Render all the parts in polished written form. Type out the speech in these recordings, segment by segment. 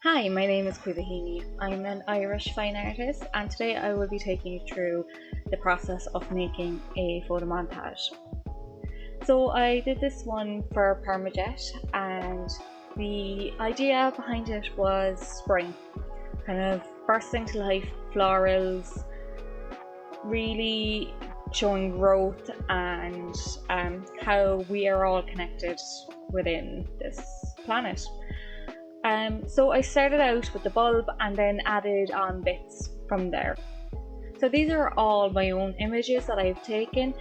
Hi, my name is Caoimhe Heaney. I'm an Irish fine artist, and today I will be taking you through the process of making a photo montage. So I did this one for PermaJet, and the idea behind it was spring, kind of bursting to life, florals, really showing growth and how we are all connected within this planet. So I started out with the bulb and then added on bits from there. So these are all my own images that I've taken.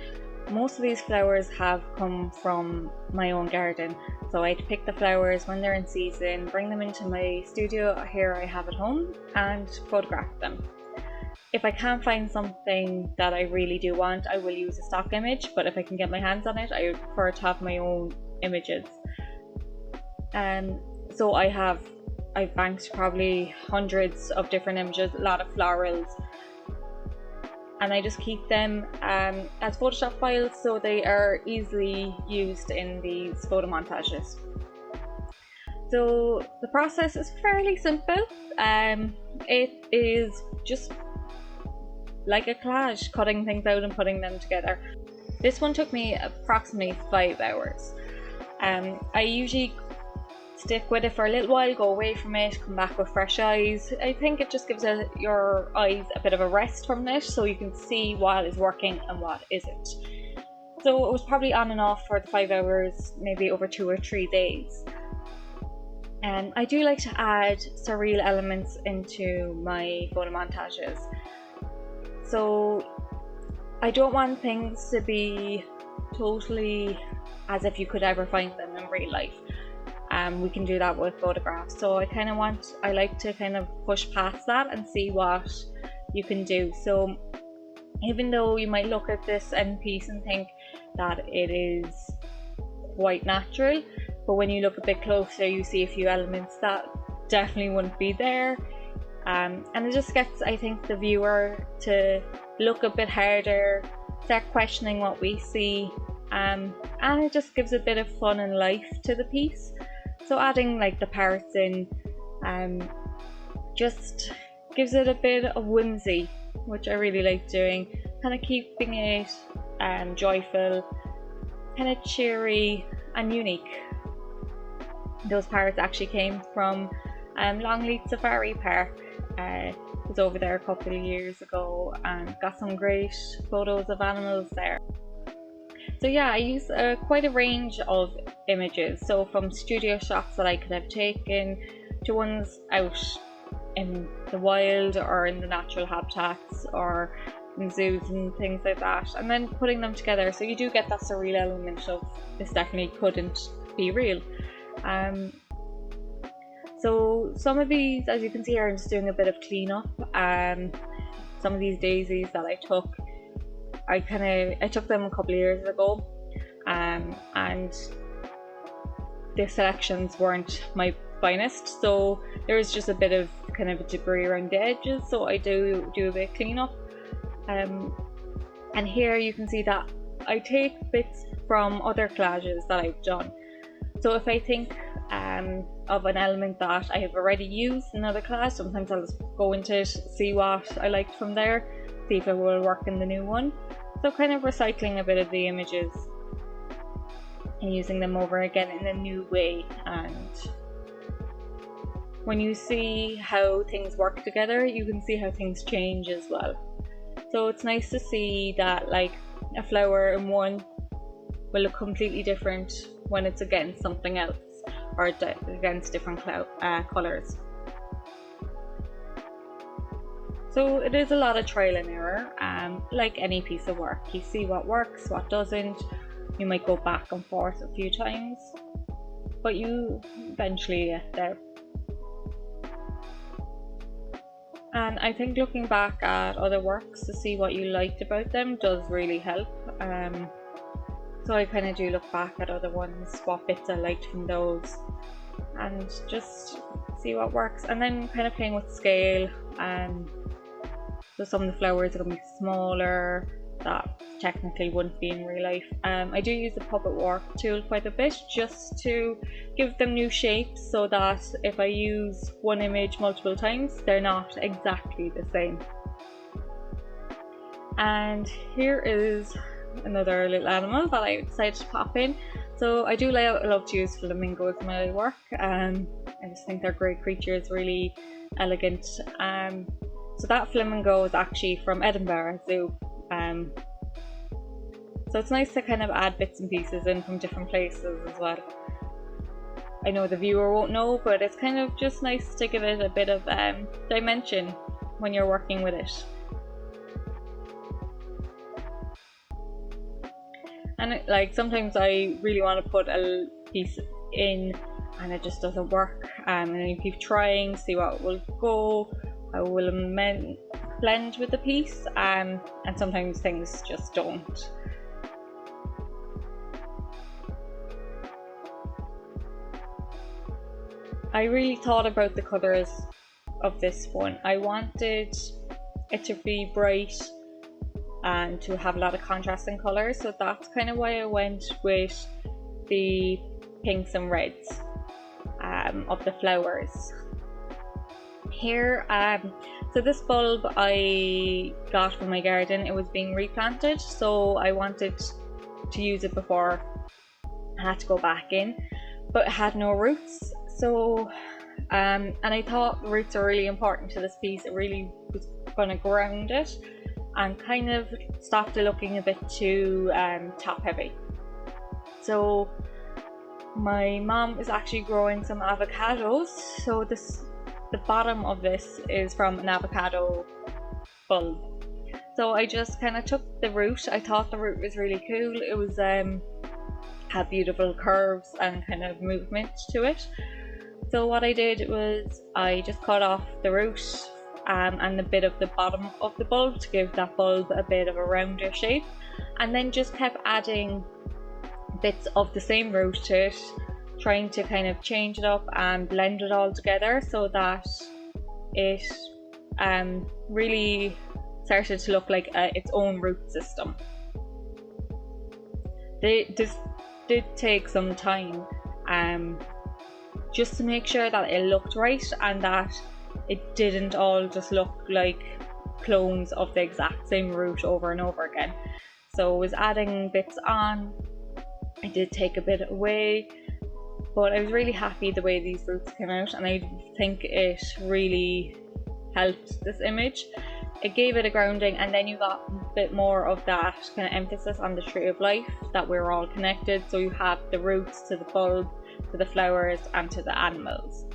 Most of these flowers have come from my own garden. So I'd pick the flowers when they're in season, bring them into my studio here I have at home and photograph them. If I can't find something that I really do want, I will use a stock image, but if I can get my hands on it, I would prefer to have my own images. So I've banked probably hundreds of different images, a lot of florals, and I just keep them as Photoshop files so they are easily used in these photo montages. So the process is fairly simple. It is just like a collage, cutting things out and putting them together. This one took me approximately 5 hours. I usually stick with it for a little while, go away from it, come back with fresh eyes. I think it just gives your eyes a bit of a rest from it so you can see what is working and what isn't. So it was probably on and off for the 5 hours, maybe over 2 or 3 days. And I do like to add surreal elements into my photo montages. So I don't want things to be totally as if you could ever find them in real life. We can do that with photographs. So I like to kind of push past that and see what you can do. So even though you might look at this end piece and think that it is quite natural, but when you look a bit closer, you see a few elements that definitely wouldn't be there. And it just gets, I think, the viewer to look a bit harder, start questioning what we see, and it just gives a bit of fun and life to the piece. So adding like the parrots in just gives it a bit of whimsy, which I really like doing, kind of keeping it joyful, kind of cheery and unique. Those parrots actually came from Longleat Safari Park. I was over there a couple of years ago and got some great photos of animals there. So yeah, I use quite a range of images, so from studio shots that I could have taken to ones out in the wild or in the natural habitats or in zoos and things like that, and then putting them together so you do get that surreal element of this definitely couldn't be real. So some of these, as you can see here, I'm just doing a bit of cleanup. Some of these daisies that I took, I took them a couple of years ago, and the selections weren't my finest, so there was just a bit of kind of debris around the edges, so I do a bit of cleanup. And here you can see that I take bits from other collages that I've done. So if I think of an element that I have already used in another collage, sometimes I'll just go into it, see what I liked from there, see if it will work in the new one. So kind of recycling a bit of the images and using them over again in a new way. And when you see how things work together, you can see how things change as well. So it's nice to see that like a flower in one will look completely different when it's against something else or against different colours. So it is a lot of trial and error, like any piece of work. You see what works, what doesn't. You might go back and forth a few times, but you eventually get there. And I think looking back at other works to see what you liked about them does really help. So I kind of do look back at other ones, what bits I liked from those, and just see what works. And then kind of playing with scale. So some of the flowers are going to be smaller, that technically wouldn't be in real life. I do use the puppet work tool quite a bit just to give them new shapes, so that if I use one image multiple times, they're not exactly the same. And here is another little animal that I decided to pop in. So I do love to use flamingos in my work. I just think they're great creatures, really elegant. So that flamingo is actually from Edinburgh Zoo. So it's nice to kind of add bits and pieces in from different places as well. I know the viewer won't know, but it's kind of just nice to give it a bit of dimension when you're working with it. And like sometimes I really want to put a piece in and it just doesn't work, and then you keep trying, see what will go, how will it blend with the piece, and sometimes things just don't. I really thought about the colours of this one. I wanted it to be bright and to have a lot of contrasting colours, so that's kind of why I went with the pinks and reds of the flowers. Here, so this bulb I got from my garden. It was being replanted, so I wanted to use it before I had to go back in, but it had no roots. So and I thought roots are really important to this piece. It really was going to ground it and kind of stopped it looking a bit too top heavy. So my mom is actually growing some avocados, so the bottom of this is from an avocado bulb. So I just kind of took the root. I thought the root was really cool. It was had beautiful curves and kind of movement to it. So what I did was I just cut off the root and a bit of the bottom of the bulb to give that bulb a bit of a rounder shape, and then just kept adding bits of the same root to it, trying to kind of change it up and blend it all together so that it really started to look like its own root system. This did take some time just to make sure that it looked right and that it didn't all just look like clones of the exact same root over and over again. So I was adding bits on. I did take a bit away, but I was really happy the way these roots came out, and I think it really helped this image. It gave it a grounding, and then you got a bit more of that kind of emphasis on the tree of life, that we're all connected. So you have the roots to the bulb, to the flowers, and to the animals.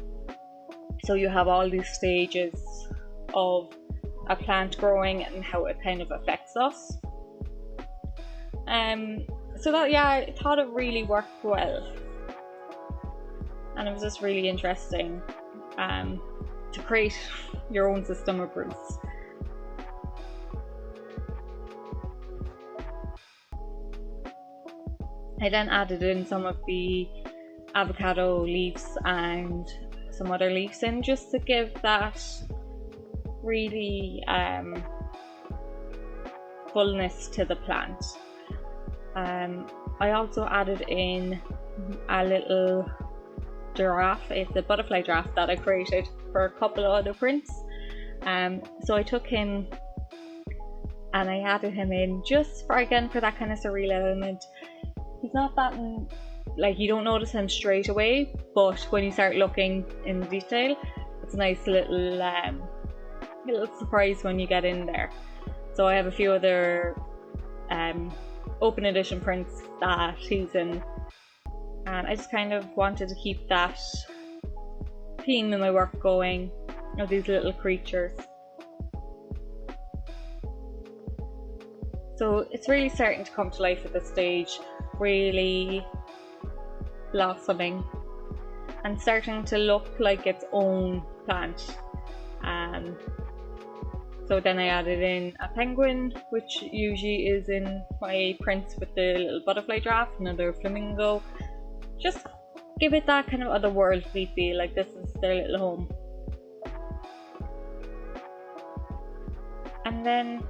So you have all these stages of a plant growing and how it kind of affects us. So that, yeah, I thought it really worked well, and it was just really interesting to create your own system of roots. I then added in some of the avocado leaves and some other leaves in, just to give that really fullness to the plant. I also added in a little giraffe. It's a butterfly giraffe that I created for a couple of other prints. So I took him and I added him in just for that kind of surreal element. He's not that like, you don't notice him straight away, but when you start looking in detail, it's a nice little surprise when you get in there. So I have a few other open edition prints that he's in, and I just kind of wanted to keep that theme in my work going, of these little creatures. So it's really starting to come to life at this stage, really blossoming and starting to look like its own plant. So then I added in a penguin, which usually is in my prints with the little butterfly giraffe, another flamingo. Just give it that kind of otherworldly feel, like this is their little home. And then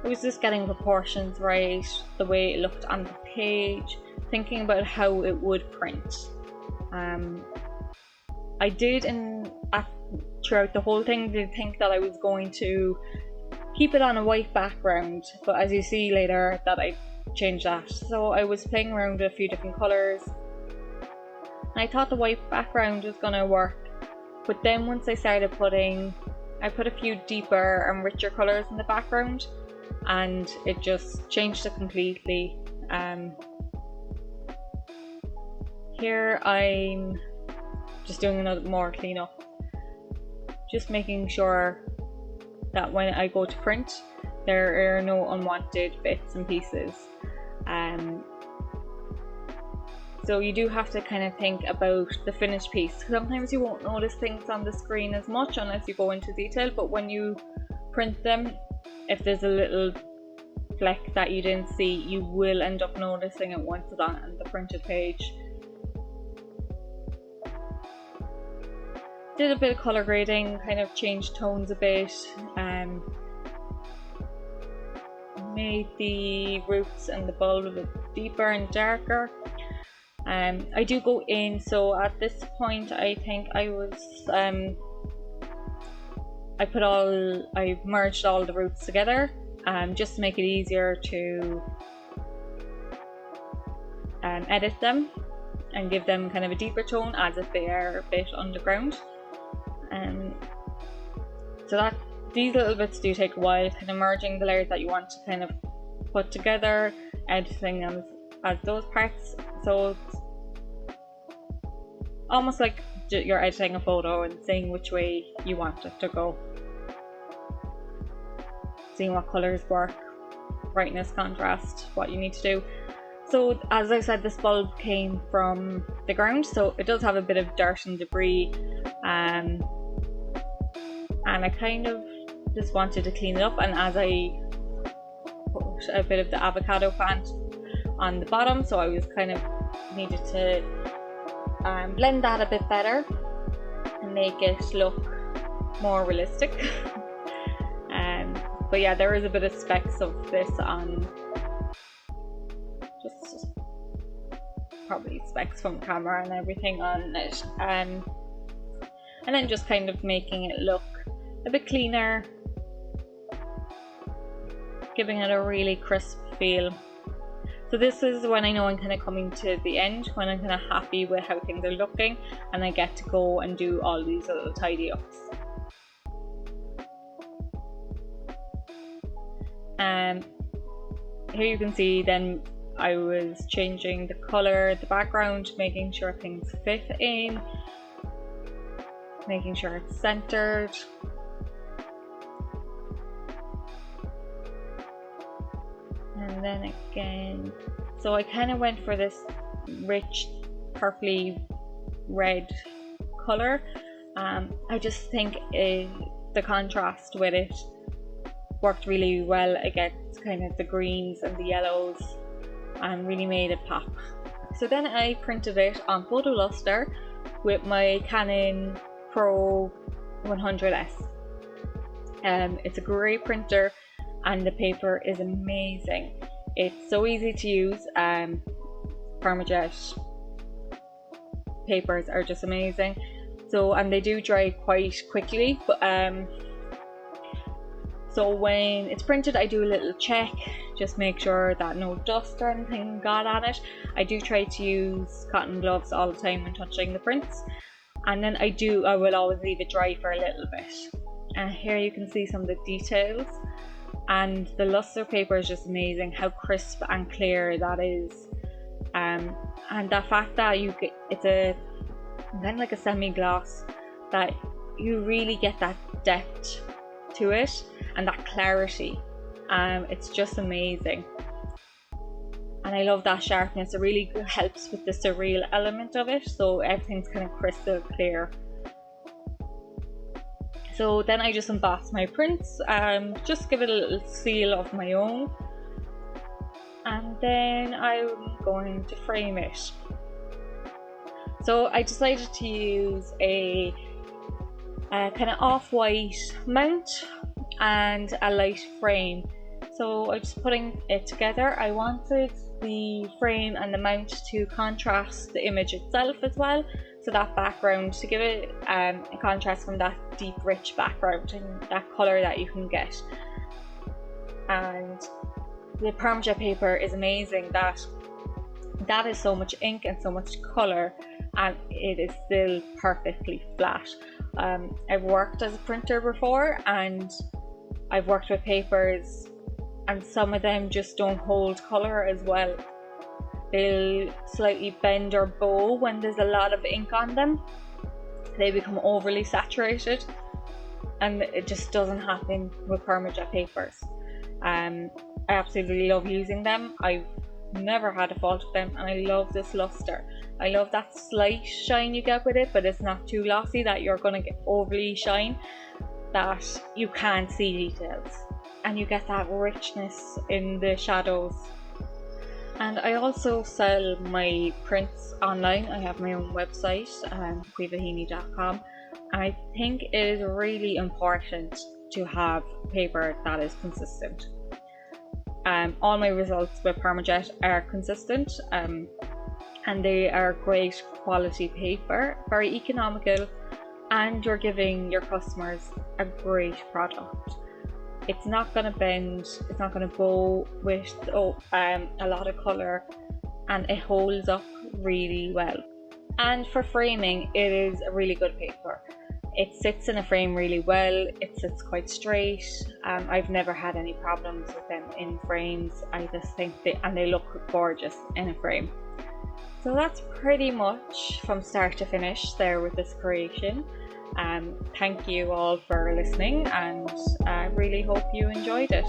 I was just getting proportions right, the way it looked on the page, thinking about how it would print. I did throughout the whole thing did think that I was going to keep it on a white background, but as you see later that I changed that. So I was playing around with a few different colours, and I thought the white background was going to work, but then once I started I put a few deeper and richer colours in the background, and it just changed it completely. Here I'm just doing another more cleanup, just making sure that when I go to print there are no unwanted bits and pieces. So you do have to kind of think about the finished piece. Sometimes you won't notice things on the screen as much unless you go into detail, but when you print them, if there's a little fleck that you didn't see, you will end up noticing it once it's on the printed page. Did a bit of colour grading, kind of changed tones a bit, made the roots and the bulb a bit deeper and darker. I do go in, so at this point I think I merged all the roots together, just to make it easier to edit them and give them kind of a deeper tone as if they are a bit underground. So these little bits do take a while, kind of merging the layers that you want to kind of put together, editing them as those parts. So it's almost like you're editing a photo and seeing which way you want it to go, seeing what colours work, brightness, contrast, what you need to do. So as I said, this bulb came from the ground, so it does have a bit of dirt and debris, and I kind of just wanted to clean it up, and as I put a bit of the avocado plant on the bottom, so I was kind of needed to blend that a bit better and make it look more realistic. But yeah, there is a bit of specks of this on, just probably specks from camera and everything on it, and then just kind of making it look a bit cleaner, giving it a really crisp feel. So this is when I know I'm kind of coming to the end, when I'm kind of happy with how things are looking and I get to go and do all these little tidy ups. Here you can see then I was changing the colour, the background, making sure things fit in, making sure it's centered. And then again, so I kind of went for this rich purpley red colour. I just think the contrast with it worked really well against kind of the greens and the yellows and really made it pop. So then I printed it on Photo Luster with my Canon Pro 100S. It's a great printer and the paper is amazing. It's so easy to use. PermaJet papers are just amazing. So, and they do dry quite quickly, but so when it's printed I do a little check, just make sure that no dust or anything got on it. I do try to use cotton gloves all the time when touching the prints, and then I will always leave it dry for a little bit. And here you can see some of the details, and the luster paper is just amazing, how crisp and clear that is, and the fact that it's a kind of like a semi-gloss, that you really get that depth to it and that clarity. It's just amazing, and I love that sharpness. It really helps with the surreal element of it, so everything's kind of crystal clear. So then I just emboss my prints, just give it a little seal of my own, and then I'm going to frame it. So I decided to use a kind of off-white mount and a light frame. So I'm just putting it together. I wanted the frame and the mount to contrast the image itself as well, so that background, to give it a contrast from that deep rich background and that colour that you can get. And the PermaJet paper is amazing, that is so much ink and so much colour, and it is still perfectly flat. I've worked as a printer before, and I've worked with papers, and some of them just don't hold colour as well. They'll slightly bend or bow when there's a lot of ink on them. They become overly saturated, and it just doesn't happen with PermaJet papers. I absolutely love using them. I've never had a fault with them, and I love this luster. I love that slight shine you get with it, but it's not too glossy that you're going to get overly shine, that you can't see details, and you get that richness in the shadows. And I also sell my prints online. I have my own website, caoimheheaney.com, and I think it is really important to have paper that is consistent. All my results with PermaJet are consistent, and they are great quality paper, very economical, and you're giving your customers a great product. It's not going to bend, it's not going to bow with a lot of colour, and it holds up really well. And for framing, it is a really good paper. It sits in a frame really well, it sits quite straight. I've never had any problems with them in frames. I just think they look gorgeous in a frame. So that's pretty much from start to finish there with this creation. Thank you all for listening, and I really hope you enjoyed it.